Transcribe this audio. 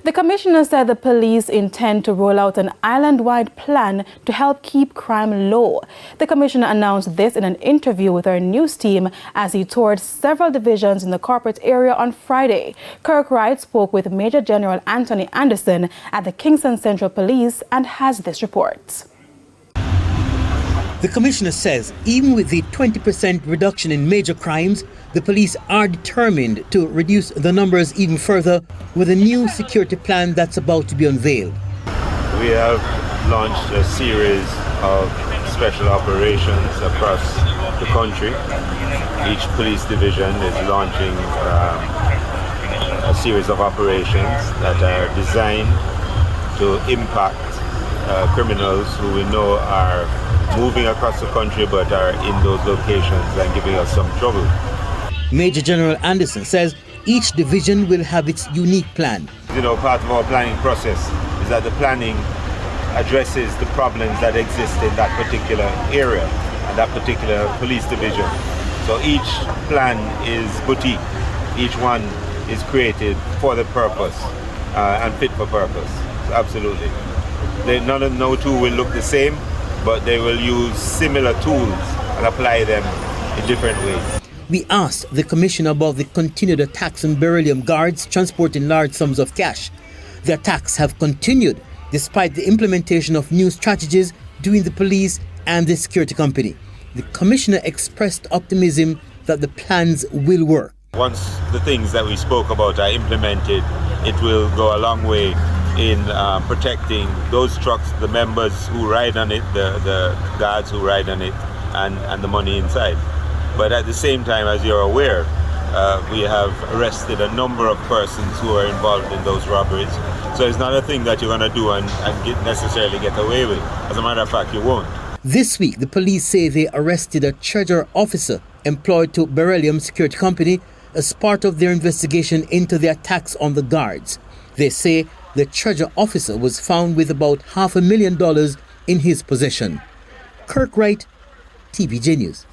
The commissioner said the police intend to roll out an island-wide plan to help keep crime low. The commissioner announced this in an interview with our news team as he toured several divisions in the corporate area on Friday. Kirkwright spoke with Major General Anthony Anderson at the Kingston Central Police and has this report. The commissioner says even with the 20% reduction in major crimes, the police are determined to reduce the numbers even further with a new security plan that's about to be unveiled. We have launched a series of special operations across the country. Each police division is launching a series of operations that are designed to impact criminals who we know are moving across the country but are in those locations and giving us some trouble. Major General Anderson says each division will have its unique plan. Part of our planning process is that the planning addresses the problems that exist in that particular area and that particular police division. So each plan is boutique. Each one is created for the purpose and fit for purpose. Absolutely. No two will look the same, but they will use similar tools and apply them in different ways. We asked the commissioner about the continued attacks on beryllium guards transporting large sums of cash. The attacks have continued despite the implementation of new strategies between the police and the security company. The commissioner expressed optimism that the plans will work. Once the things that we spoke about are implemented, it will go a long way in protecting those trucks, the members who ride on it, the guards who ride on it, and the money inside. But at the same time, as you're aware, we have arrested a number of persons who are involved in those robberies. So it's not a thing that you're going to do and necessarily get away with. As a matter of fact, you won't. This week, the police say they arrested a treasurer officer employed to Beryllium Security Company as part of their investigation into the attacks on the guards. They say the treasurer officer was found with about $500,000 in his possession. Kirkwright, TVJ News.